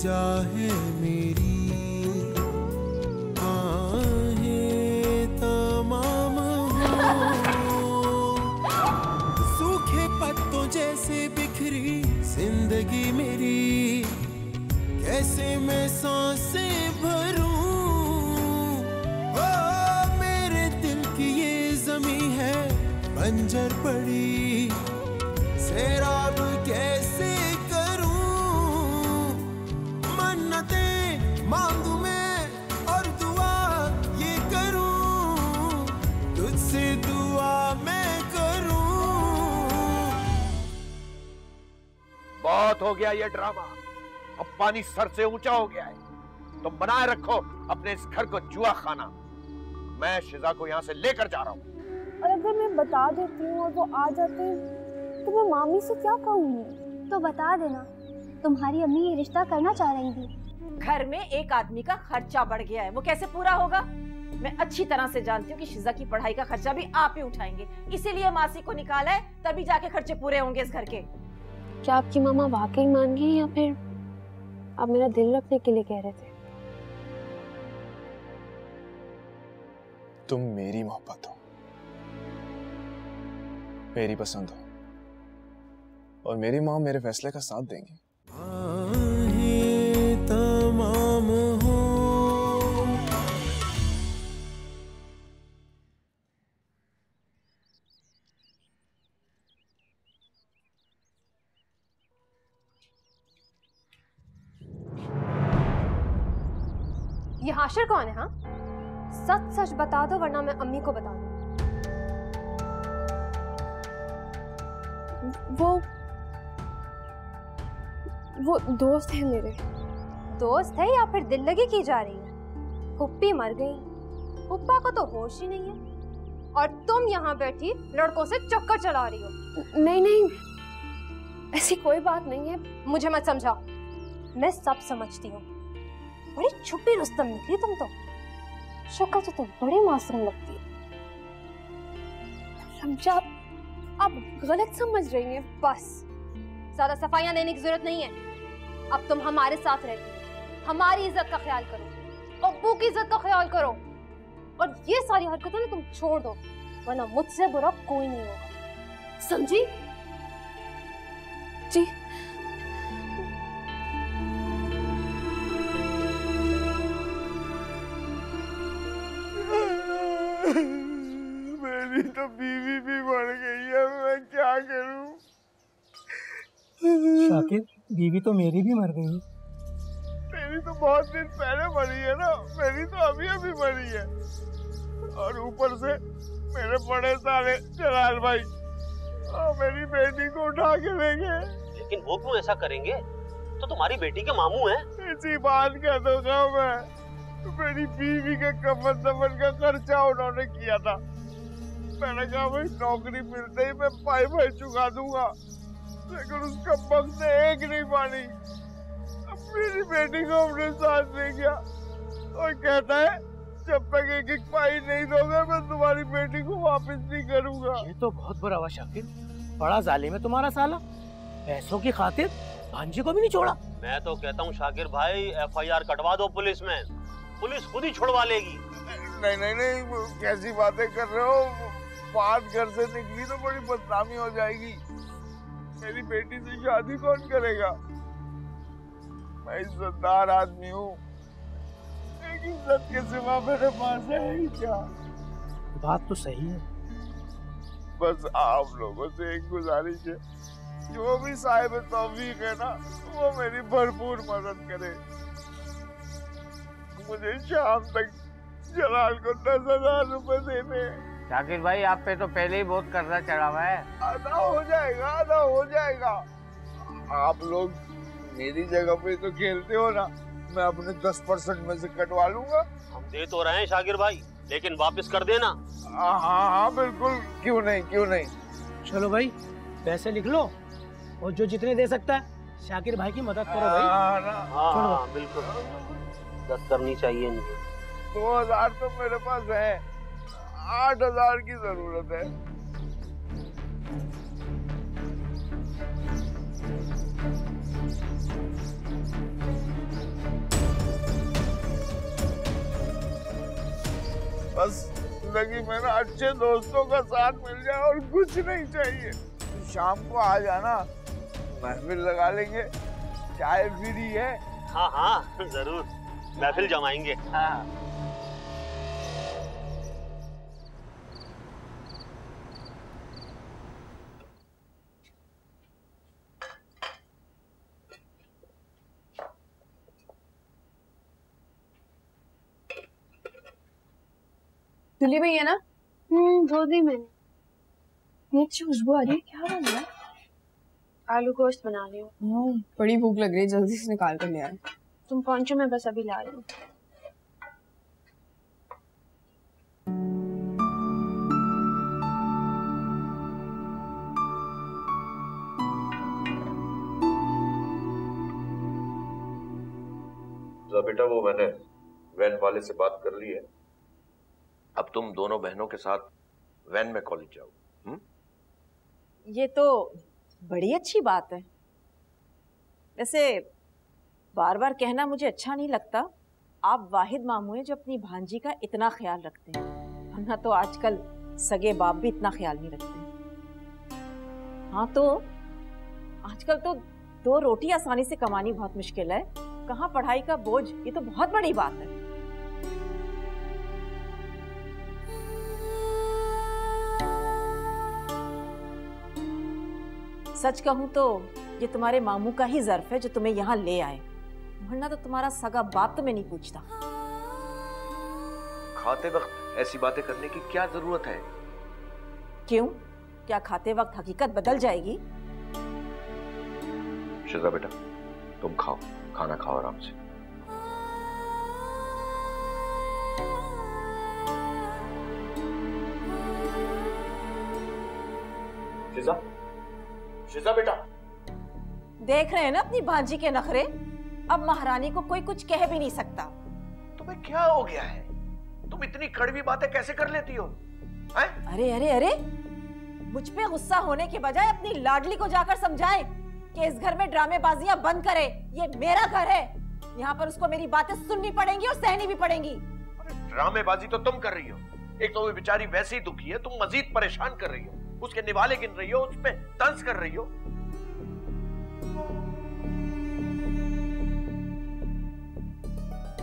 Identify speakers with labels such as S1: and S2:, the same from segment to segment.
S1: इल्तिजा है मेरी, आहें तमाम हो, सूखे पत्तों जैसे बिखरी जिंदगी मेरी, कैसे मैं सांसें भरूं। ओ मेरे दिल की ये ज़मीं है बंजर पड़ी, सैराब कैसे करूं। मन्नतें मांगू मैं और दुआ ये करूं, तुझसे दुआ मैं करूं।
S2: बहुत हो गया ये ड्रामा, अब पानी सर से ऊंचा हो गया है। तुम बनाए रखो अपने इस घर को जुआ खाना। मैं शिजा को यहाँ से लेकर जा रहा हूँ।
S3: और अगर मैं बता देती हूँ और वो आ जाते तो मैं मामी से क्या कहूँगी?
S4: तो बता देना, तुम्हारी अम्मी ये रिश्ता करना चाह रही थी।
S5: घर में एक आदमी का खर्चा बढ़ गया है, वो कैसे पूरा होगा? मैं अच्छी तरह से जानती हूँ कि शिजा की पढ़ाई का खर्चा भी आप ही उठाएंगे, इसीलिए मासी को निकाला है, तभी जाके खर्चे पूरे होंगे इस घर के।
S3: क्या आपकी मामा वाकई मान गई या फिर आप मेरा दिल रखने के लिए कह रहे थे?
S6: तुम मेरी मोहब्बत हो, मेरी पसंद हो, और मेरी माँ मेरे फैसले का साथ देंगी।
S1: आहें तमाम हो,
S3: ये हाशिर कौन है? हाँ, सच सच बता दो वरना मैं अम्मी को बता दूँ। वो दोस्त है मेरे। दोस्त है या फिर दिल लगी की जा रही है? पुप्पी मर गई, पुप्पा को तो होश ही नहीं है और तुम यहाँ बैठी लड़कों से चक्कर चला रही हो। नहीं नहीं, ऐसी कोई बात नहीं है, मुझे मत समझाओ, मैं सब समझती हूँ। बड़ी छुपी रुस्तम निकली तुम तो, शक्ल तो तुम बड़ी मासूम लगती है। समझा, आप गलत समझ रही हैं। बस ज्यादा सफाइयां देने की जरूरत नहीं है। अब तुम हमारे साथ रहती हो, हमारी इज्जत का ख्याल करो, अब्बू की इज्जत का ख्याल करो, और ये सारी हरकतें ना तुम छोड़ दो, वरना मुझसे बुरा कोई नहीं होगा, समझी? जी।
S2: मेरी तो बीवी भी मर गई है, मैं क्या करूं?
S7: शाकिर, बीवी तो मेरी भी मर गई।
S2: तेरी तो बहुत दिन पहले मरी है ना, मेरी तो अभी अभी मरी है। और ऊपर से मेरे बड़े साले जलाल भाई और मेरी बेटी को उठा के ले गए।
S8: लेकिन वो क्यों ऐसा करेंगे? तो तुम्हारी बेटी के मामू हैं।
S2: इसी बात कह दूंगा मैं, मेरी बीवी के कफन दफन का खर्चा उन्होंने किया था। मैंने कहा भाई नौकरी मिलते ही मैं पाई चुका दूंगा, लेकिन उसका वक्त ने एक नहीं मानी। अब मेरी बेटी को अपने साथ ले गया और कहता है जब तक एक एक पाई नहीं दोगे मैं तुम्हारी बेटी को वापस नहीं करूंगा।
S7: ये तो बहुत बुरा हुआ शाकिर, बड़ा जालिम है तुम्हारा साला, पैसों की खातिर भांजी को भी नहीं छोड़ा।
S8: मैं तो कहता हूँ शाकिर भाई FIR कटवा दो पुलिस में, पुलिस खुद ही छुड़वा लेगी।
S2: नहीं नहीं नहीं, कैसी बातें कर रहे हो? बात घर से निकली तो बड़ी बदनामी हो जाएगी। मेरी बेटी से शादी कौन करेगा? मैं इज्जतदार आदमी हूँ, एक इज्जत के सिवा मेरे पास है ही क्या?
S7: बात तो सही है।
S2: बस आप लोगों से एक गुजारिश है, जो भी साहिब तौफीक है ना, वो मेरी भरपूर मदद करे। मुझे शाम तक जलाल को 10,000 रुपए देने।
S9: शाकिर भाई आप पे तो पहले ही बहुत कर्जा चढ़ा हुआ है।
S2: आधा हो जाएगा, आधा हो जाएगा। आप लोग मेरी जगह पे तो खेलते हो ना, मैं अपने 10% में से कटवा लूंगा।
S8: हम दे तो रहे हैं शाकिर भाई, लेकिन वापस कर देना।
S2: हाँ हाँ बिल्कुल, क्यों नहीं क्यों नहीं।
S7: चलो भाई पैसे लिख लो, और जो जितने दे सकता है शाकिर भाई की मदद करो भाई।
S8: हाँ बिल्कुल, मदद करनी चाहिए इनकी।
S2: 2,000 तो मेरे पास है, 8,000 की जरूरत है। बस जिंदगी में ना अच्छे दोस्तों का साथ मिल जाए और कुछ नहीं चाहिए। शाम को आ जाना, महफिल लगा लेंगे, चाय फ्री है।
S8: हाँ हाँ जरूर, महफिल जमाएंगे।
S2: हाँ।
S3: धुली भई है ना?
S4: धो दी मैंने।
S3: ये अच्छी खुशबू आ रही है, क्या बन रहा है?
S4: आलू गोश्त बना रही हूँ।
S3: बड़ी भूख लग रही है, जल्दी से निकाल कर ले आए।
S4: तुम पहुंचो, मैं बस अभी ला रही हूँ।
S10: बेटा वो मैंने वैन वाले से बात कर ली है, अब तुम दोनों बहनों के साथ वैन में कॉलेज जाओ।
S5: ये तो बड़ी अच्छी बात है। वैसे बार बार कहना मुझे अच्छा नहीं लगता, आप वाहिद मामू हैं जो अपनी भांजी का इतना ख्याल रखते हैं, वरना तो आजकल सगे बाप भी इतना ख्याल नहीं रखते। हाँ तो आजकल तो 2 रोटी आसानी से कमानी बहुत मुश्किल है, कहाँ पढ़ाई का बोझ, ये तो बहुत बड़ी बात है। सच कहूं तो ये तुम्हारे मामू का ही ज़र्फ है जो तुम्हें यहाँ ले आए, वरना तो तुम्हारा सगा बाप तुम्हें नहीं पूछता।
S10: खाते वक्त ऐसी बातें करने की क्या जरूरत है?
S5: क्यों, क्या खाते वक्त हकीकत बदल जाएगी?
S10: शिजा बेटा तुम खाओ, खाना खाओ आराम से। शिजा, शिजा बेटा।
S5: देख रहे हैं ना अपनी भांजी के नखरे, अब महारानी को कोई कुछ कह भी नहीं सकता।
S10: तुम्हें क्या हो गया है? तुम इतनी कड़वी बातें कैसे कर लेती हो? हैं?
S5: अरे अरे अरे, मुझ पे गुस्सा होने के बजाय अपनी लाडली को जाकर समझाएं कि इस घर में ड्रामेबाजियां बंद करे, ये मेरा घर है, यहाँ पर उसको मेरी बातें सुननी पड़ेंगी और सहनी भी पड़ेंगी।
S10: अरे ड्रामेबाजी तो तुम कर रही हो, एक तो वो बेचारी वैसे ही दुखी है, तुम मजीद परेशान कर रही हो, उसके निवाले गिन रही हो, उस पे तंज कर रही हो।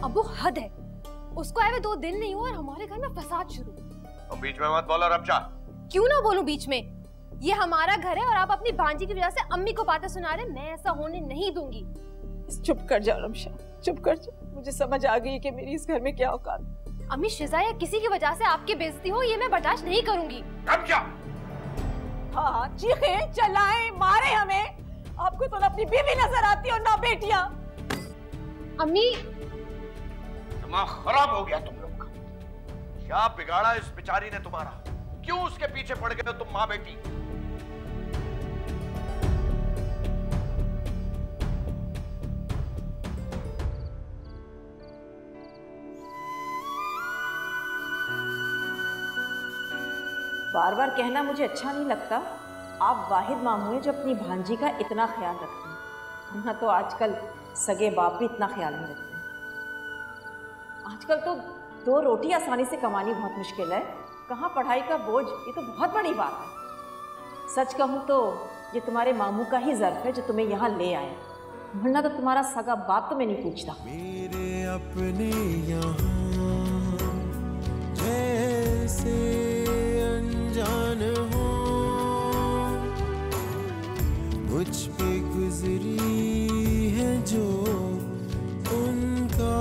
S3: अब वो हद है, उसको आए हुए 2 दिन नहीं हुआ और हमारे घर में फसाद शुरू।
S10: अब बीच में मत बोलो रब्जा।
S3: क्यों ना बोलूं बीच में? ये हमारा घर है और आप अपनी भांजी की वजह से अम्मी को बातें सुना रहे, मैं ऐसा होने नहीं दूंगी।
S5: चुप कर जाओ रमशा, चुप कर जाओ, मुझे समझ आ गई कि मेरी इस घर में क्या औकात।
S3: अम्मी शिजा या किसी की वजह से आपकी बेइज्जती हो, ये मैं बर्दाश्त नहीं करूंगी।
S10: रब्जा।
S5: हाँ चीखें, चलाएं, मारे हमें, आपको तो ना अपनी बीवी नजर आती और ना बेटियां।
S3: अम्मी
S10: दिमाग खराब हो गया तुम लोग का, क्या बिगाड़ा इस बेचारी ने तुम्हारा? क्यों उसके पीछे पड़ गए हो तुम माँ बेटी?
S5: बार बार कहना मुझे अच्छा नहीं लगता, आप वाहिद मामू हैं जो अपनी भांजी का इतना ख्याल रखते हैं, वरना तो आजकल सगे बाप भी इतना ख्याल नहीं रखते। आजकल तो 2 रोटी आसानी से कमानी बहुत मुश्किल है, कहाँ पढ़ाई का बोझ, ये तो बहुत बड़ी बात है। सच कहूँ तो ये तुम्हारे मामू का ही ज़र्फ है जो तुम्हें यहाँ ले आए, वरना तो तुम्हारा सगा बाप तुम्हें नहीं पूछता।
S1: मेरे अपने यहाँ जैसे अनजान हो, मुझ पे गुजरी है जो उनका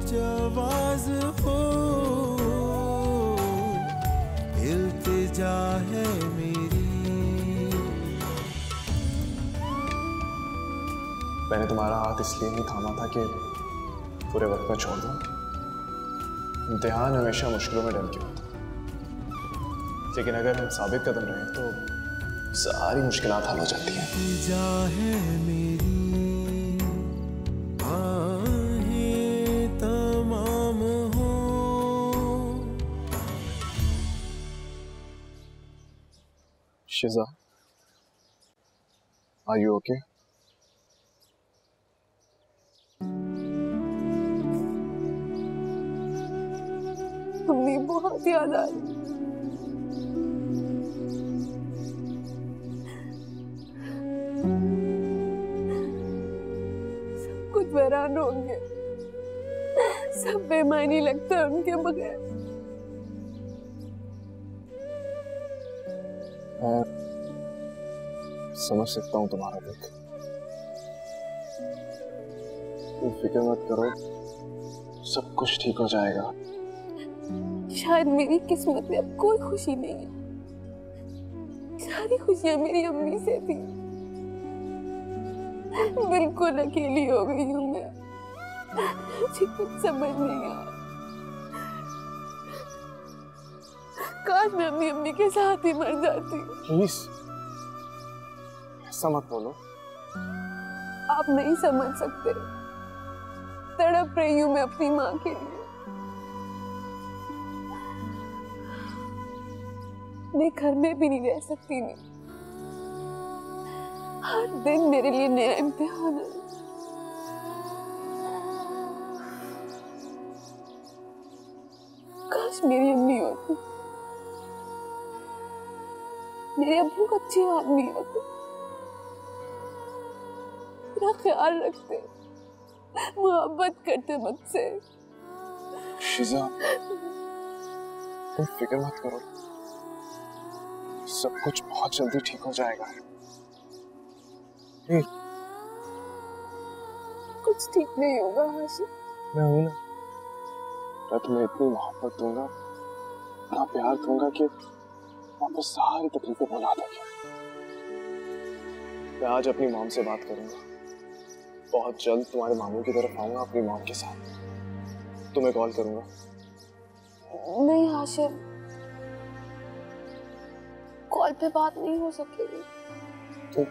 S1: जवाज हो, इल्तिजा है मेरी।
S6: मैंने तुम्हारा हाथ इसलिए नहीं थामा था कि पूरे वक्त में छोड़ दूं। इम्तिहान हमेशा मुश्किलों में डर के होता, लेकिन अगर हम साबित कदम रहे तो सारी मुश्किलात हल हो जाती हैं।
S1: इल्तिजा है मेरी, आहें तमाम हो।
S6: शिजा, आर यू ओके?
S11: अम्मी बहुत याद आ रही। सब कुछ वीरान हो गया, सब बेमानी लगता है उनके बगैर।
S6: मैं समझ सकता हूँ तुम्हारा दुख। तुम फिक्र मत करो, सब कुछ ठीक हो जाएगा।
S11: शायद मेरी किस्मत में अब कोई खुशी नहीं है। सारी खुशियां मेरी अम्मी से थी। बिल्कुल अकेली हो गई हूँ मैं। मुझे कुछ समझ नहीं आ। काश मैं अपनी अम्मी के साथ ही मर जाती।
S6: प्लीज ऐसा मत बोलो।
S11: आप नहीं समझ सकते, तड़प रही हूँ मैं अपनी माँ के लिए। मैं घर में भी नहीं रह सकती। नहीं, हर दिन मेरे लिए नया इम्तिहान है। काश मेरी अम्मी होती, मेरे अब्बू अच्छे आदमी होते, मेरा ख्याल रखते, मोहब्बत करते मुझसे।
S6: शिजा, तुम फिक्र मत करो, सब कुछ बहुत जल्दी ठीक हो जाएगा।
S11: कुछ ठीक नहीं होगा हाशिम।
S6: मैं हूं ना, मैं तुम्हें इतनी मोहब्बत दूंगा, इतना प्यार दूंगा कि आपको सारी तकलीफें भुला दोगे। मैं आज अपनी मॉम से बात करूंगा, बहुत जल्द तुम्हारे मामू की तरफ आऊंगा अपनी मॉम के साथ। तुम्हें कॉल करूंगा।
S11: नहीं हाशिम, कॉल पे बात नहीं हो सकेगी।
S6: तो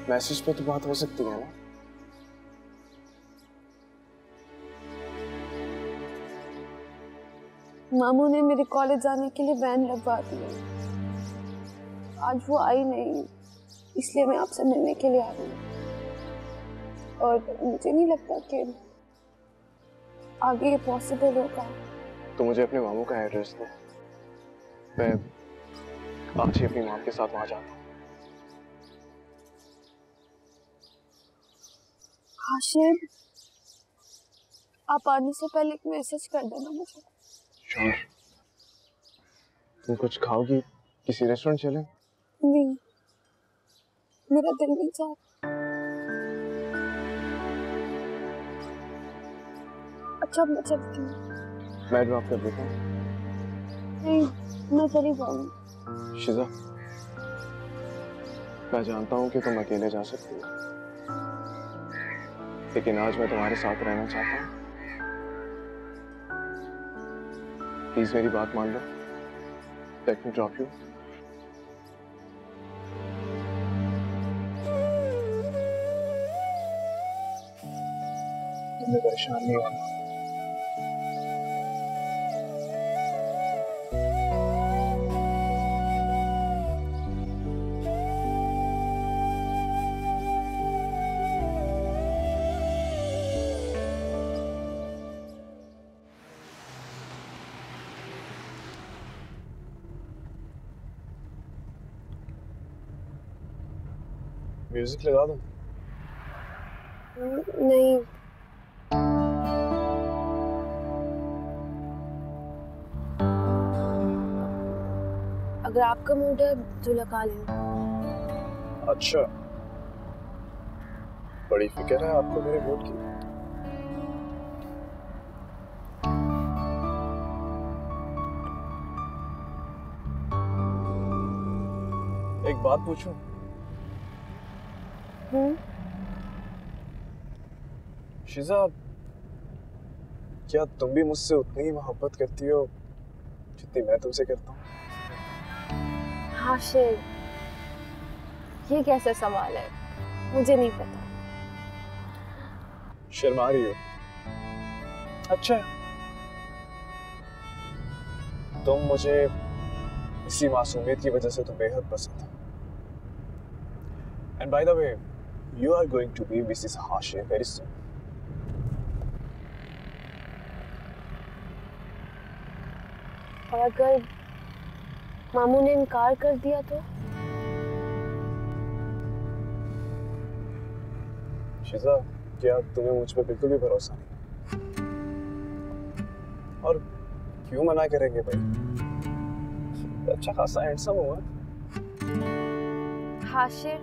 S6: मैसेज पे तो बात हो सकती है ना?
S11: मामू ने मेरे कॉलेज जाने के लिए वैन लगवा दी। आज वो आई नहीं, इसलिए मैं आपसे मिलने के लिए आ रही हूँ। और मुझे नहीं लगता कि आगे ये पॉसिबल होगा।
S6: तो मुझे अपने मामू का एड्रेस दो, मैं आज ही अपनी माम के साथ वहां जाता हूँ।
S11: हाशिम, आप आने से पहले एक मैसेज कर देना मुझे।
S6: श्योर। तुम कुछ खाओगी? किसी रेस्टोरेंट चलें?
S11: नहीं, मेरा दिल नहीं चाहता। अच्छा मैं चलती हूँ।
S6: मैं ड्रॉप कर देता हूँ।
S11: नहीं, मैं चली जाऊंगी।
S6: शिजा, मैं जानता हूँ कि तुम अकेले जा सकती हो, लेकिन आज मैं तुम्हारे साथ रहना चाहता हूँ। प्लीज मेरी बात मान लो। Let me drop you. तुम्हें परेशान नहीं होना। म्यूजिक लगा दूं?
S11: नहीं, अगर आपका मूड है तो लगा लें।
S6: अच्छा, बड़ी फिक्र है आपको मेरे मूड की। एक बात पूछूं? शिजा, क्या तुम भी मुझसे उतनी ही मोहब्बत करती हो जितनी मैं तुमसे करता हूँ?
S11: हाशिम, ये कैसा सवाल है? मुझे नहीं पता।
S6: शर्मा रही हो? अच्छा, तुम मुझे इसी मासूमियत की वजह से तो बेहद पसंद है। And by the way, you are going to be Mrs. Hashim very soon.
S11: और अगर मामू ने इनकार कर दिया तो?
S6: शिजा, क्या तुम्हें मुझ पे बिल्कुल भी भरोसा नहीं? और क्यों मना करेंगे भाई? अच्छा खासा हैंडसम हुआ।
S11: हाशिर,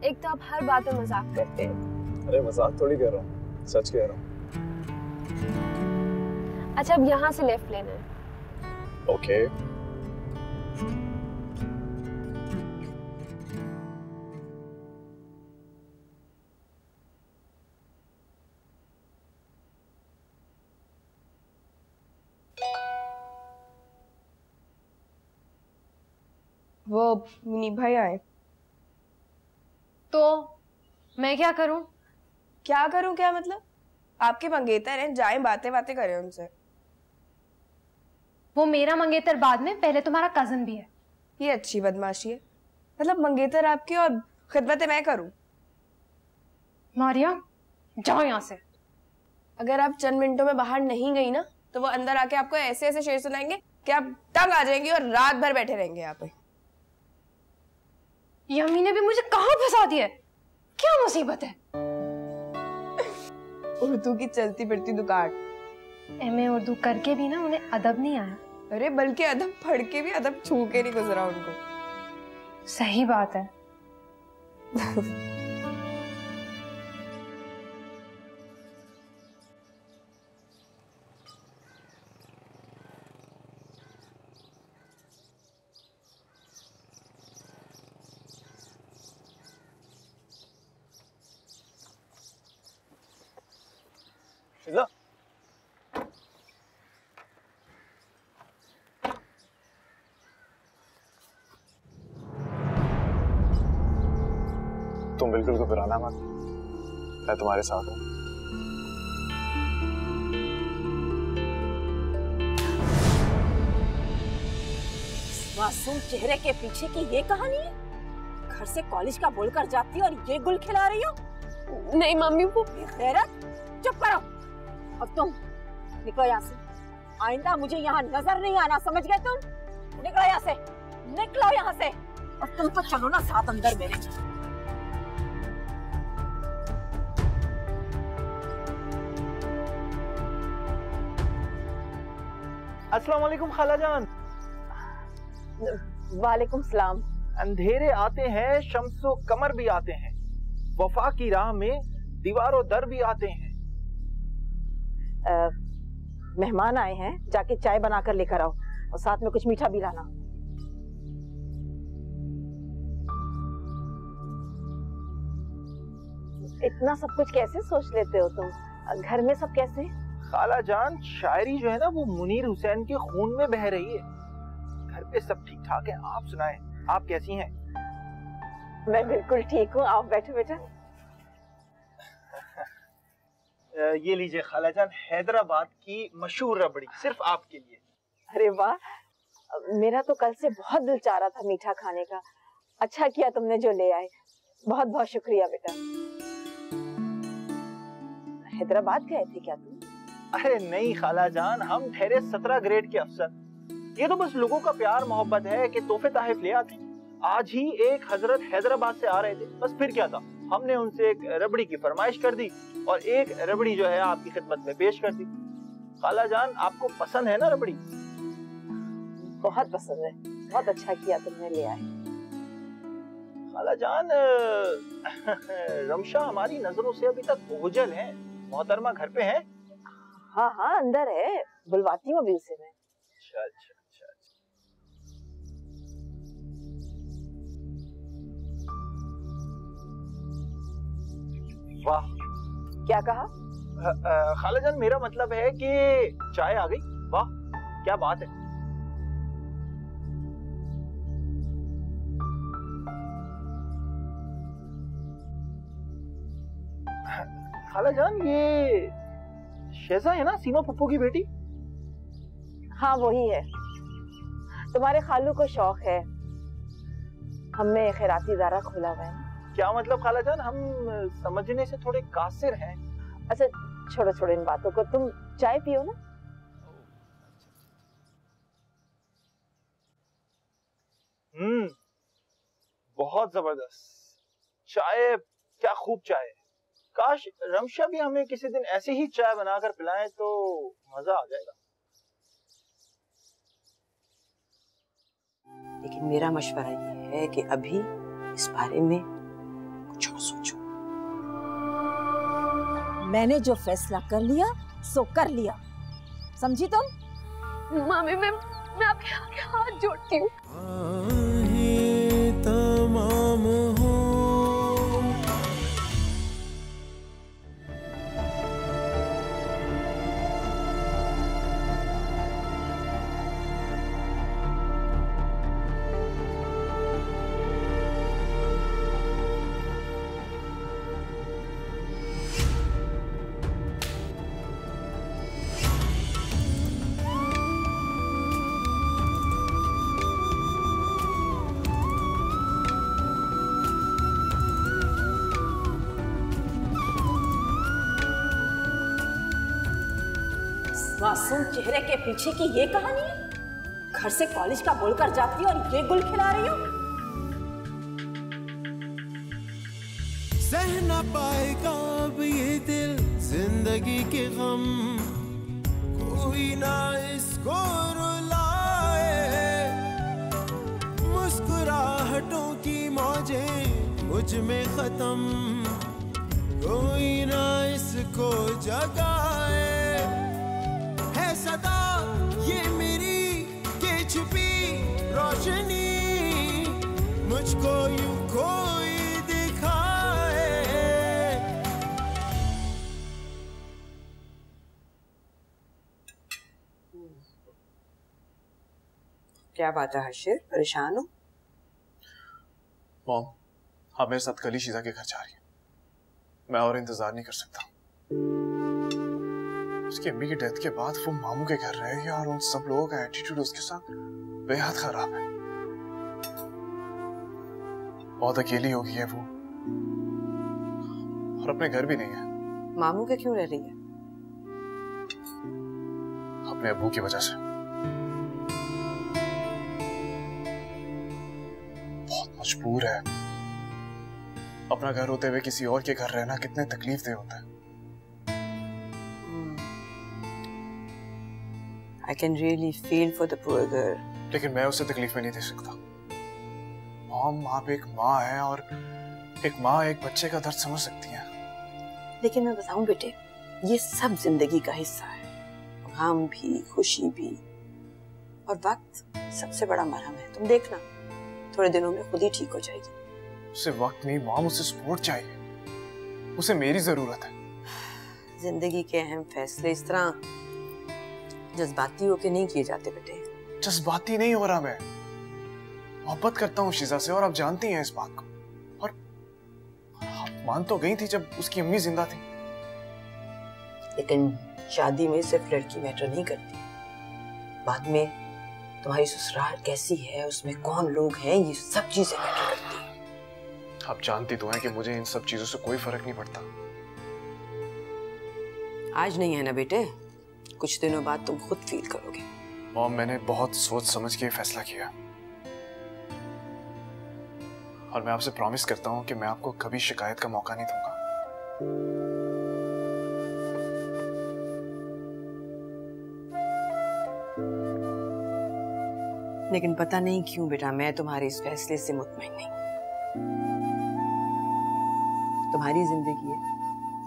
S11: एक तो आप हर बात में मजाक करते हैं।
S6: अरे मजाक थोड़ी कर रहा हूँ, सच कह रहा हूँ।
S11: अच्छा, अब यहाँ से लेफ्ट लेना है।
S6: ओके।
S12: वो मुनीब भाई आए।
S3: तो मैं क्या करूं?
S12: क्या करूं क्या मतलब? आपके मंगेतर हैं, जाएं बातें बातें करें उनसे।
S3: वो मेरा मंगेतर बाद में, पहले तुम्हारा कजन भी है।
S12: ये अच्छी बदमाशी है। मतलब मंगेतर आपकी और खिदमतें मैं करूं?
S3: मारिया, जाओ यहाँ से।
S12: अगर आप चंद मिनटों में बाहर नहीं गई ना, तो वो अंदर आके आपको ऐसे ऐसे शेर सुनाएंगे कि आप तंग आ जाएंगे और रात भर बैठे रहेंगे यहाँ पे।
S3: यमी ने भी मुझे कहाँ फंसा दिया है? क्या मुसीबत है?
S12: उर्दू की चलती फिरती दुकान।
S3: एमए उर्दू करके भी ना उन्हें अदब नहीं आया।
S12: अरे बल्कि अदब पढ़ के भी अदब छू के नहीं गुजरा उनको।
S3: सही बात है।
S6: शिजा, तुम बिल्कुल घबराना मत, मैं तुम्हारे साथ हूँ।
S5: मासूम चेहरे के पीछे की ये कहानी है? घर से कॉलेज का बोलकर जाती हो और ये गुल खिला रही हो?
S11: नहीं मम्मी, वो
S5: गैरत। चुप करो। अब तुम निकलो यहाँ से। आइंदा मुझे यहाँ नजर नहीं आना, समझ गए तुम? निकलो यहाँ से, निकलो यहाँ से। और तुम तो चलो ना साथ अंदर मेरे।
S13: अस्सलाम वालेकुम खाला जान।
S5: वालेकुम सलाम।
S13: अंधेरे आते हैं, शम्सो कमर भी आते हैं, वफा की राह में दीवारों दर भी आते हैं।
S5: मेहमान आए हैं, जाके चाय बनाकर लेकर आओ और साथ में कुछ मीठा भी लाना। इतना सब कुछ कैसे सोच लेते हो तुम? घर में सब कैसे?
S13: खाला जान, शायरी जो है ना वो मुनीर हुसैन के खून में बह रही है। घर पे सब ठीक ठाक है। आप सुनाएं, आप कैसी हैं?
S5: मैं बिल्कुल ठीक हूँ। आप बैठो बेटा।
S13: ये लीजिए खाला जान, हैदराबाद की मशहूर रबड़ी, सिर्फ आपके लिए।
S5: अरे वाह, मेरा तो कल से बहुत दिल चाह रहा था मीठा खाने का। अच्छा किया तुमने जो ले आए, बहुत बहुत शुक्रिया बेटा। हैदराबाद गए थे क्या तुम?
S13: अरे नहीं खाला जान, हम ठहरे 17 ग्रेड के अफसर। ये तो बस लोगों का प्यार मोहब्बत है कि तोहफे ताहिफ ले आते। आज ही एक हजरत हैदराबाद से आ रहे थे, बस फिर क्या था, हमने उनसे एक रबड़ी की फरमाइश कर दी और एक रबड़ी जो है आपकी खिदमत में पेश कर दी। खाला जान, आपको पसंद है ना रबड़ी?
S5: बहुत पसंद है। बहुत अच्छा किया तुमने ले आए।
S13: खाला जान, रमशा हमारी नजरों से अभी तक ओझल है। मोहतरमा घर पे है?
S5: हाँ हाँ, अंदर है, बुलवाती हूँ अभी उसे मैं।
S13: अच्छा अच्छा अच्छा। वाह,
S5: क्या कहा?
S13: खाला जान, मेरा मतलब है कि चाय आ गई। वाह क्या बात है। खाला जान, ये शेजा है ना, सीमा पप्पू की बेटी?
S5: हाँ वही है। तुम्हारे खालू को शौक है, हमने खैराती इदारा खोला हुआ है।
S13: क्या मतलब खाला जान? हम समझने से थोड़े कासिर हैं।
S5: अच्छा छोड़ो छोड़ो इन बातों को, तुम चाय पियो ना।
S13: बहुत जबरदस्त चाय, क्या खूब चाय है। काश रमशा भी हमें किसी दिन ऐसी ही चाय बनाकर पिलाएं तो मजा आ जाएगा।
S5: लेकिन मेरा मशवरा ये है कि अभी इस बारे में कुछ और सोचो। मैंने जो फैसला कर लिया सो कर लिया, समझी तुम?
S11: मामी मैं आपके आगे हाथ जोड़ती हूँ।
S1: तमाम हो
S5: मासूम चेहरे के पीछे की ये कहानी है? घर से कॉलेज का बोलकर जाती हो और ये गुल खिला रही हो?
S1: सह न पाएगा अब ये दिल जिंदगी के गम, कोई ना इसको रुलाए। मुस्कुराहटों की मौजें मुझ में खत्म, कोई ना इसको जगाए। सदा ये मेरी के छुपी रोशनी, मुझको यूं कोई दिखाए।
S5: क्या बात है हर्षित, परेशान हो?
S6: मॉम, आप मेरे साथ कल ही शीजा के घर जा रही है। मैं और इंतजार नहीं कर सकता। उसकी अम्मी की डेथ के बाद वो मामू के घर रहे और उन सब लोगों का एटीट्यूड उसके साथ बेहद खराब है। बहुत अकेली हो गई है वो, और अपने घर भी नहीं है।
S5: मामू के क्यों रह रही है?
S6: अपने अब्बू की वजह से। बहुत मजबूर है। अपना घर होते हुए किसी और के घर रहना कितने तकलीफ दे होता है।
S5: I can really feel for the poor girl.
S6: लेकिन मैं उसे तकलीफ में नहीं दे सकता। मॉम, आप एक माँ है और एक माँ एक बच्चे का दर्द समझ सकती है।
S5: लेकिन मैं बताऊं बेटे, ये सब जिंदगी का हिस्सा है। गम भी, खुशी भी, और वक्त सबसे बड़ा मरहम है। तुम देखना, थोड़े दिनों में खुद ही ठीक हो जाएगी।
S6: उसे वक्त नहीं मॉम, उसे सपोर्ट चाहिए। उसे मेरी जरूरत है।
S5: जिंदगी के अहम फैसले इस तरह जज्बाती होके नहीं किए जाते बेटे।
S6: जज्बाती नहीं हो रहा मैं, मोहब्बत करता हूँ शीजा से, और आप जानती हैं इस बात को। और आप मान तो गई थी जब उसकी अम्मी जिंदा थी।
S5: लेकिन शादी में सिर्फ लड़की मैटर नहीं करती, बाद में तुम्हारी ससुराल कैसी है, उसमें कौन लोग हैं, ये सब चीजें मैटर करती हैं।
S6: आप जानती तो हैं कि मुझे इन सब चीजों से कोई फर्क नहीं पड़ता।
S5: आज नहीं है ना बेटे, कुछ दिनों बाद तुम खुद फील करोगे।
S6: मॉम, मैंने बहुत सोच समझ के फैसला किया, और मैं आपसे प्रॉमिस करता हूं कि मैं आपको कभी शिकायत का मौका नहीं दूंगा।
S5: लेकिन पता नहीं क्यों बेटा, मैं तुम्हारे इस फैसले से मुतमईन नहीं। तुम्हारी जिंदगी है,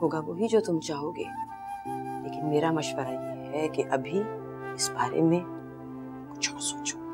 S5: होगा वही जो तुम चाहोगे। लेकिन मेरा मशवरा ये है कि अभी इस बारे में कुछ और सोचो।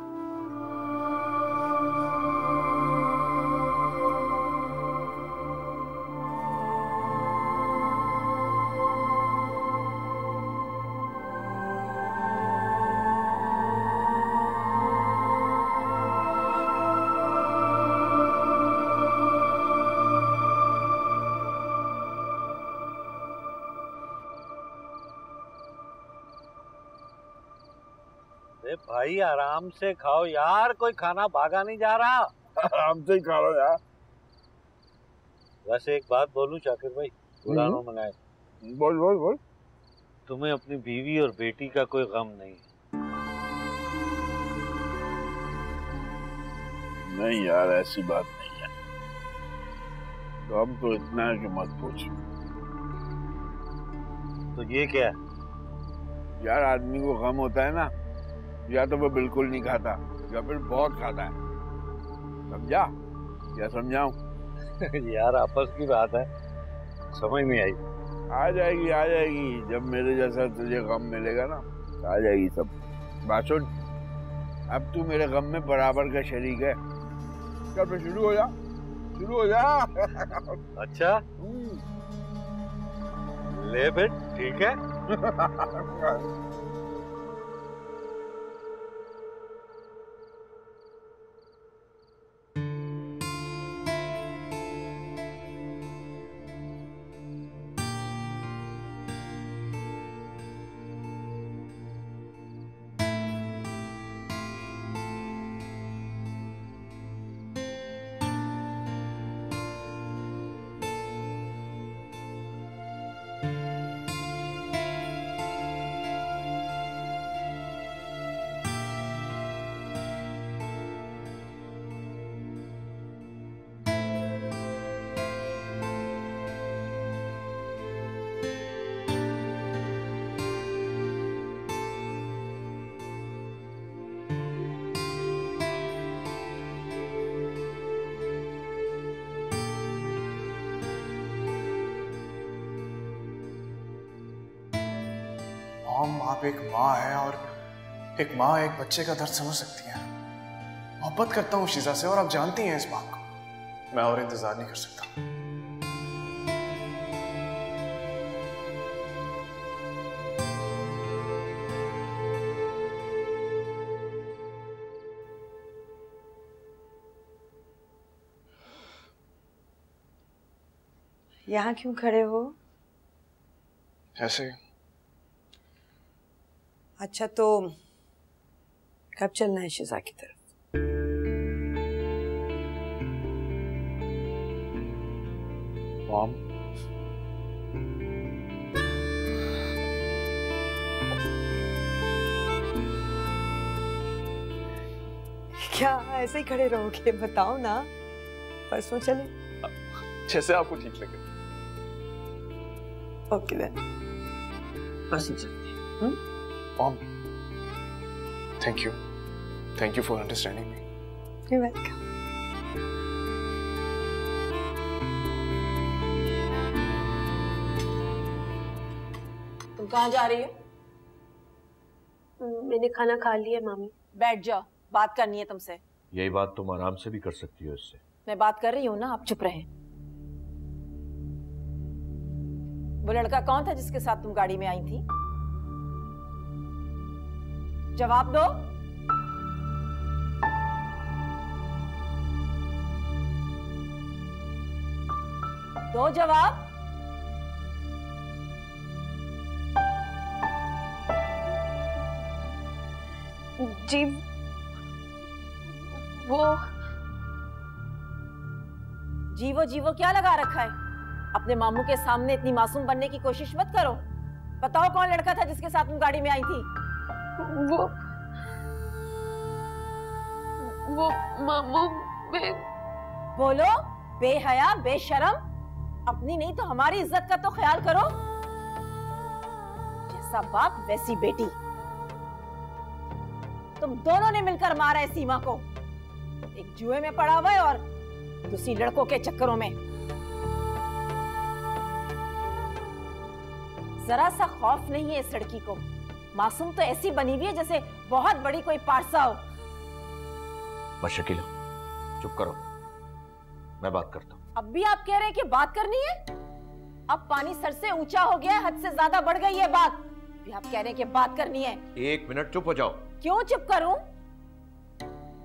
S8: भाई आराम से खाओ यार, कोई खाना भागा नहीं जा रहा।
S2: आराम से ही खा लो यार।
S8: वैसे एक बात बोलूं शाकिर भाई, बुरा ना मनाए।
S2: बोल बोल बोल।
S8: तुम्हें अपनी बीवी और बेटी का कोई गम नहीं?
S2: नहीं यार, ऐसी बात नहीं है। गम तो इतना है कि मत पूछ।
S8: तो ये क्या है?
S2: यार आदमी को गम होता है ना, या तो वो बिल्कुल नहीं खाता या फिर बहुत खाता है। समझा? क्या समझाऊं?
S8: यार आपस की बात है, समझ नहीं आई।
S2: आ जाएगी आ जाएगी, जब मेरे जैसा तुझे गम मिलेगा ना आ जाएगी सब। बात सुन, अब तू मेरे गम में बराबर का शरीक है। चल फिर शुरू हो जा, शुरू हो जा।
S8: अच्छा ले फिर, ठीक है।
S6: आप एक माँ है और एक माँ एक बच्चे का दर्द समझ सकती है। मोहब्बत करता हूँ शीजा से और आप जानती हैं इस बात को। मैं और इंतजार नहीं कर सकता।
S5: यहाँ क्यों खड़े हो?
S6: ऐसे।
S5: अच्छा तो कब चलना है शिजा की तरफ?
S6: मॉम,
S5: क्या ऐसे ही खड़े रहोगे? बताओ ना, परसों चले।
S6: जैसे आपको ठीक लगे।
S5: ओके देन, परसों चलते हैं।
S6: Mom, thank you. Thank you for understanding me.
S5: You're welcome. तुम कहाँ जा रही हो?
S11: मैंने खाना खा लिया मामी।
S5: बैठ जाओ, बात करनी है तुमसे।
S10: यही बात तुम आराम से भी कर सकती हो इससे।
S5: मैं बात कर रही हूँ ना, आप चुप रहे। वो लड़का कौन था जिसके साथ तुम गाड़ी में आई थी? जवाब दो। दो जवाब।
S11: जी वो
S5: जीवो क्या लगा रखा है? अपने मामू के सामने इतनी मासूम बनने की कोशिश मत करो। बताओ कौन लड़का था जिसके साथ तुम गाड़ी में आई थी?
S11: वो मामू।
S5: बोलो, बेहया बेशरम, अपनी नहीं तो हमारी इज्जत का तो ख्याल करो। जैसा बाप वैसी बेटी। तुम दोनों ने मिलकर मारा है सीमा को। एक जुए में पड़ा हुआ है और दूसरी लड़कों के चक्करों में। जरा सा खौफ नहीं है इस लड़की को। मासूम तो ऐसी बनी हुई है जैसे बहुत बड़ी कोई पारसा हो।
S10: बस शकीला, चुप करो, मैं बात करता हूँ।
S5: अब भी आप कह रहे हैं कि बात करनी है? अब पानी सर से ऊंचा हो गया है, हद से ज्यादा बढ़ गई है बात। भी आप कह रहे हैं कि बात करनी है।
S10: 1 मिनट चुप हो जाओ।
S5: क्यों चुप करूं?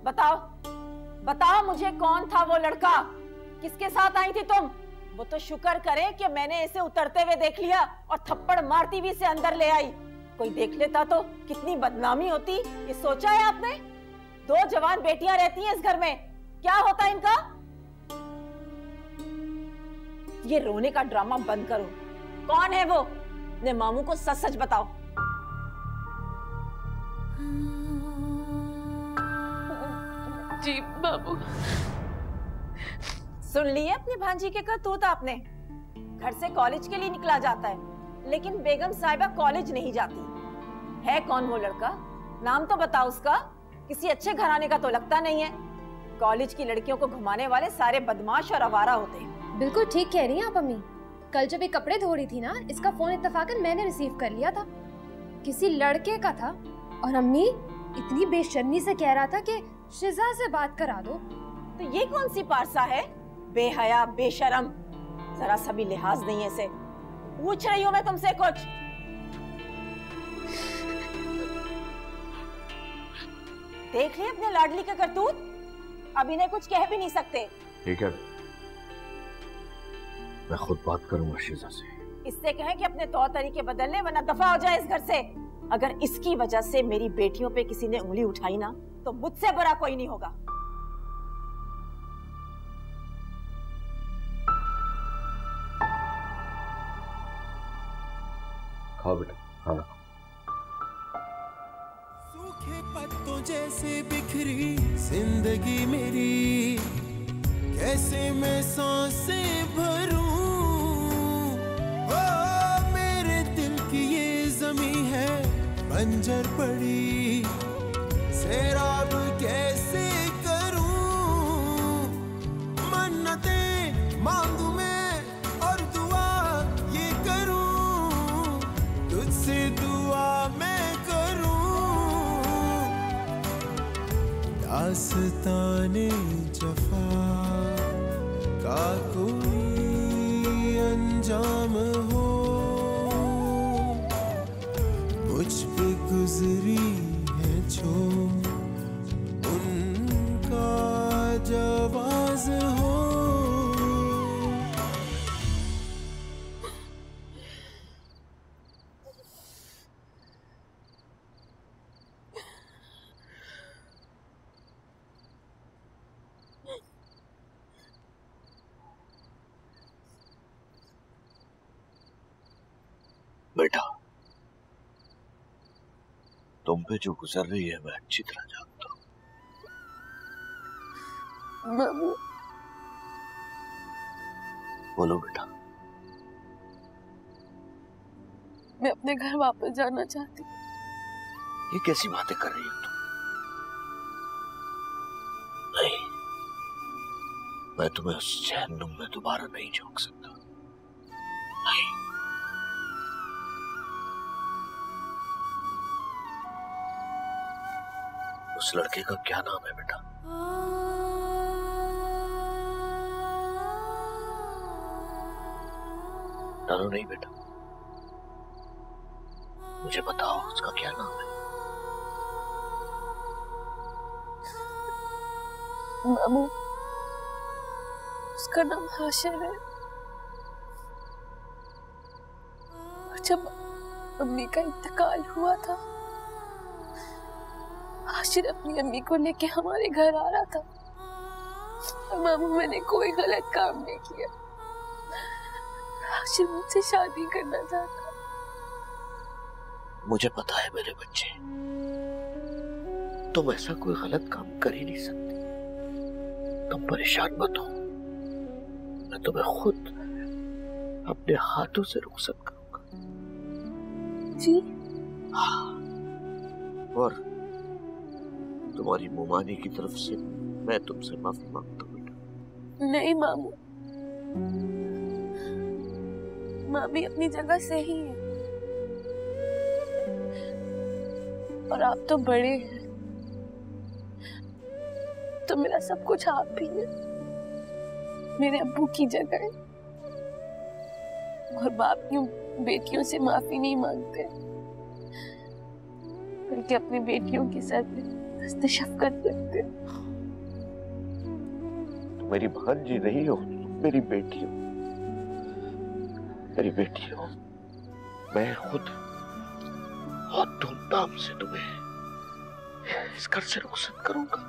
S5: बताओ, बताओ मुझे, कौन था वो लड़का? किसके साथ आई थी तुम? वो तो शुक्र करे कि मैंने इसे उतरते हुए देख लिया और थप्पड़ मारती हुई इसे अंदर ले आई। कोई देख लेता तो कितनी बदनामी होती। ये सोचा है आपने? 2 जवान बेटियां रहती हैं इस घर में, क्या होता इनका? ये रोने का ड्रामा बंद करो। कौन है वो? अपने मामू को सच सच बताओ।
S11: जी बाबू।
S5: सुन लिए अपनी भांजी के करतूत आपने। घर से कॉलेज के लिए निकला जाता है, लेकिन बेगम साहिबा कॉलेज नहीं जाती। है कौन वो लड़का? नाम तो बताओ उसका। किसी अच्छे घराने का तो लगता नहीं है। कॉलेज की लड़कियों को घुमाने वाले सारे बदमाश और आवारा होते हैं।
S3: बिल्कुल ठीक कह रही हैं आप अम्मी। कल जब ये कपड़े धो रही थी ना, इसका फोन इत्तेफाकन मैंने रिसीव कर लिया था। किसी लड़के का था और अम्मी इतनी बेशर्मी से कह रहा था कि शिजा से बात करा दो।
S5: तो ये कौन सी पारसा है? बेहया, बेशरम, जरा सा भी लिहाज नहीं है इसे। पूछ रही हूँ मैं तुमसे कुछ। देख लिया अपने लाडली का करतूत। अब इन्हें कुछ कह भी नहीं सकते।
S10: ठीक है, मैं खुद बात करूंगा शिजा से।
S5: इससे कहें कि अपने तौर तरीके बदल ले, वरना दफा हो जाए इस घर से। अगर इसकी वजह से मेरी बेटियों पे किसी ने उंगली उठाई ना, तो मुझसे बुरा कोई नहीं होगा।
S10: खाओ बेटा, खाना।
S1: सूखे पत्तों जैसे बिखरी जिंदगी मेरी, कैसे मैं सांसें भरूं? ओ मेरे दिल की ये ज़मीं है बंजर पड़ी, सैराब कैसे करूं? मन्नतें मांगू मैं और दुआ ये करूं, तुझसे दुआ मैं करूं। दास्ताने जफा का कोई अंजाम हो, मुझ पे गुजरी है जो उनका जवाज हो।
S10: बेटा, तुम पे जो गुजर रही है मैं अच्छी तरह जानता हूँ।
S11: मामू,
S10: बोलो बेटा।
S11: मैं अपने घर वापस जाना चाहती हूँ।
S10: ये कैसी बातें कर रही हो तुम? नहीं, मैं तुम्हें उस जहन्नुम में दोबारा नहीं झोंक सकता। नहीं। उस लड़के का क्या नाम है बेटा? डालो नहीं बेटा, मुझे बताओ उसका क्या नाम है?
S11: मामू, उसका नाम हाशिर है। जब अम्मी का इंतकाल हुआ था, हाशिर अपनी अम्मी को लेके हमारे घर आ रहा था। और मामू, मैंने कोई गलत काम नहीं किया। हाशिर मुझसे शादी करना चाहता।
S10: मुझे पता है मेरे बच्चे, तुम ऐसा कोई गलत काम कर ही नहीं सकते। तुम परेशान मत हो, मैं तुम्हें खुद अपने हाथों से रुखसत करूंगा।
S11: जी?
S10: हाँ, और तुम्हारी मुमानी की तरफ से मैं तुमसे माफी मांगता हूँ बेटा।
S11: नहीं मामू, मामी अपनी जगह सही है और आप तो बड़े हैं, तो मेरा सब कुछ आप ही है। मेरे अब्बू की जगह है और बाप यूं बेटियों से माफी नहीं मांगते, बल्कि अपनी बेटियों के सर पे दस्त शफकत रखते।
S10: तुम मेरी भांजी नहीं हो, मेरी बेटी हो। मेरी बेटी हो। मैं खुद बहुत धूमधाम से तुम्हें इस घर से रुखसत करूंगा।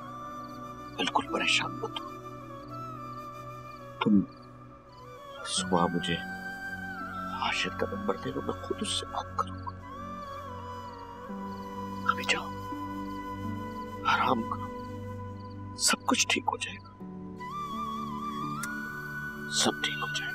S10: बिल्कुल परेशान मत हो। तुम सुबह मुझे हाशिर का नंबर दे दो, मैं खुद उससे बात करूंगा। अभी जाओ, आराम करो, सब कुछ ठीक हो जाएगा, सब ठीक हो जाएगा।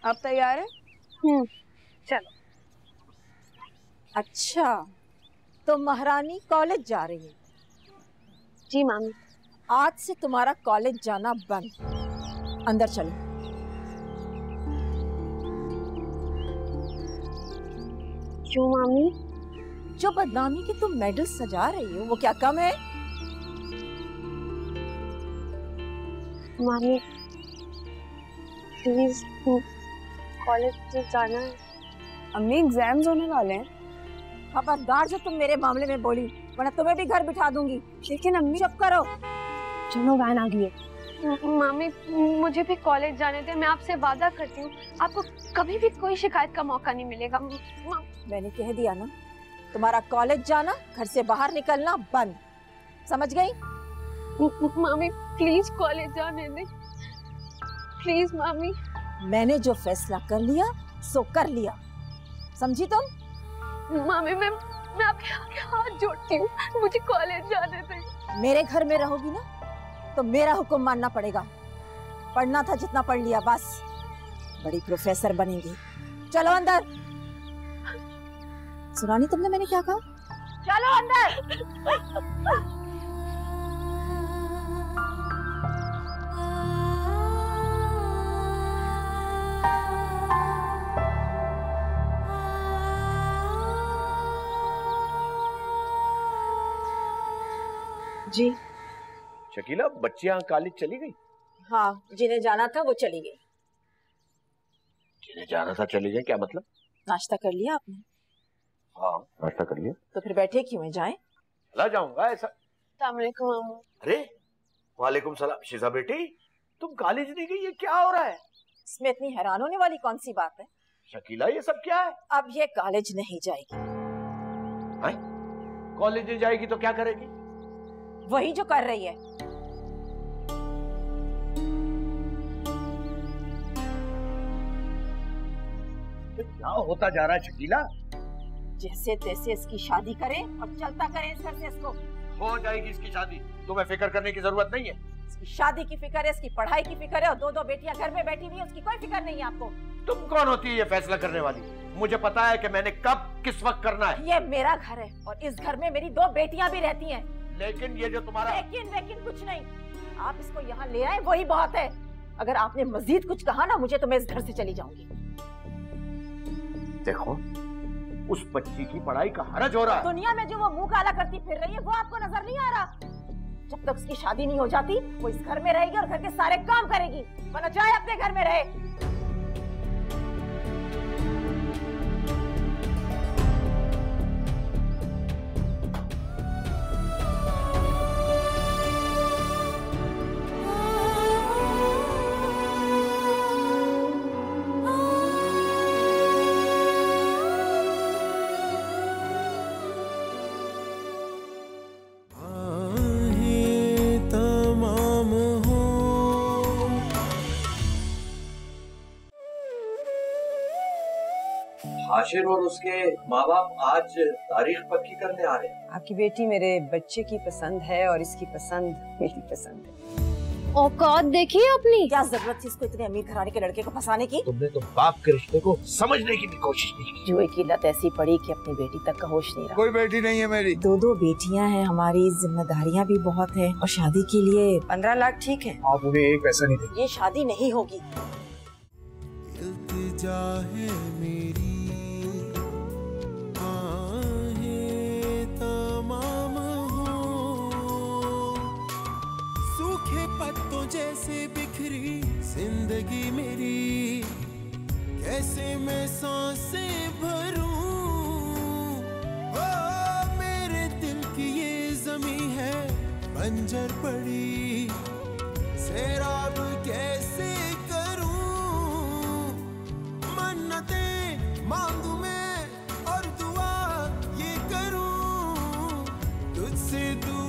S12: आप तैयार हैं?
S3: चलो।
S5: अच्छा, तो महारानी कॉलेज जा रही है?
S3: जी मामी।
S5: आज से तुम्हारा कॉलेज जाना बंद। अंदर चलो।
S3: क्यों मामी?
S5: जो बदनामी के तुम मेडल सजा रही हो वो क्या कम है?
S3: मामी प्लीज, कॉलेज तो जाना है।
S12: अम्मी एग्जाम्स होने वाले हैं।
S5: खबरदार जो तुम मेरे मामले में बोली, वरना तुम्हें भी घर बिठा दूंगी।
S12: लेकिन अम्मी
S5: चुप करो।
S3: चलो वैन आ गई है। मामी मुझे भी कॉलेज जाने दे, मैं आपसे वादा करती हूँ आपको कभी भी कोई शिकायत का मौका नहीं मिलेगा।
S5: मैंने कह दिया ना, तुम्हारा कॉलेज जाना, घर से बाहर निकलना बंद। समझ गई?
S3: मामी प्लीज कॉलेज जाने दे, प्लीज मामी।
S5: मैंने जो फैसला कर लिया सो कर लिया, समझी तुम?
S3: मामी मैं आपके आगे हाथ जोड़ती हूँ, मुझे कॉलेज जाने दे।
S5: मेरे घर में रहोगी ना तो मेरा हुक्म मानना पड़ेगा। पढ़ना था जितना पढ़ लिया, बस। बड़ी प्रोफेसर बनेंगी। चलो अंदर। सुना नहीं तुमने मैंने क्या कहा? चलो अंदर। जी
S10: शकीला, बच्चियां कॉलेज चली गई?
S5: हाँ, जिन्हें जाना था वो चली गई।
S10: जिन्हें जाना था चली गई, क्या मतलब?
S5: नाश्ता कर लिया आपने?
S10: हाँ, नाश्ता कर लिया।
S5: तो फिर बैठे क्यों हैं? जाएं।
S10: चला जाऊंगा ऐसा।
S3: अस्सलामुअलैकुम।
S10: अरे वालेकुम सलाम। शिजा बेटी, तुम कॉलेज नहीं गई, ये क्या हो रहा है?
S5: इसमें इतनी हैरान होने वाली कौन सी बात है?
S10: शकीला, ये सब क्या है?
S5: अब ये कॉलेज नहीं जाएगी।
S10: कॉलेज नहीं जाएगी तो क्या करेगी?
S5: वही जो कर रही है।
S10: क्या होता जा रहा है शकीला?
S5: जैसे तैसे इसकी शादी करें और चलता करें इस घर से इसको।
S10: हो जाएगी इसकी शादी, तुम्हें फिक्र करने की जरूरत नहीं है।
S5: इसकी शादी की फिक्र है, इसकी पढ़ाई की फिक्र है, और दो बेटियां घर में बैठी हुई है, उसकी कोई फिक्र नहीं है आपको।
S10: तुम कौन होती है ये फैसला करने वाली? मुझे पता है कि मैंने कब किस वक्त करना है।
S5: ये मेरा घर है और इस घर में मेरी 2 बेटियां भी रहती हैं।
S10: लेकिन ये जो तुम्हारा
S5: लेकिन कुछ नहीं। आप इसको यहाँ ले आए वही बहुत है। अगर आपने मजीद कुछ कहा ना मुझे तो मैं इस घर से चली जाऊंगी।
S10: देखो, उस बच्ची की पढ़ाई का हरज हो रहा है।
S5: दुनिया में जो वो मुंह काला करती फिर रही है वो आपको नजर नहीं आ रहा? जब तक उसकी शादी नहीं हो जाती वो इस घर में रहेगी और घर के सारे काम करेगी, वरना चाहे अपने घर में रहे।
S14: हाशिर और उसके माँ बाप आज तारीख पक्की करने आ रहे हैं।
S15: आपकी बेटी मेरे बच्चे की पसंद है और इसकी पसंद मेरी पसंद है।
S3: औकात देखिए अपनी।
S5: क्या जरूरत थी इसको इतने अमीर घराने के लड़के को फंसाने की?
S10: तुमने तो बाप के रिश्ते को समझने की भी कोशिश नहीं की।
S5: जुए की लत ऐसी पड़ी कि अपनी बेटी तक का होश नहीं रहा।
S2: कोई बेटी नहीं है मेरी।
S5: 2 बेटियां हैं हमारी, जिम्मेदारियां भी बहुत है, और शादी के लिए
S15: 15 लाख ठीक है।
S6: आप उन्हें एक पैसा नहीं देंगे।
S5: ये शादी नहीं होगी।
S1: इल्तिजा है मेरी, आहें तमाम हो, सूखे पत्तों जैसे बिखरी जिंदगी मेरी, कैसे मैं सांसें भरूं? ओ मेरे दिल की ये ज़मीं है खंजर पड़ी सैराब कैसे करूं, मन्नतें मांगू मैं और दुआ ये करूं, तुझसे दूर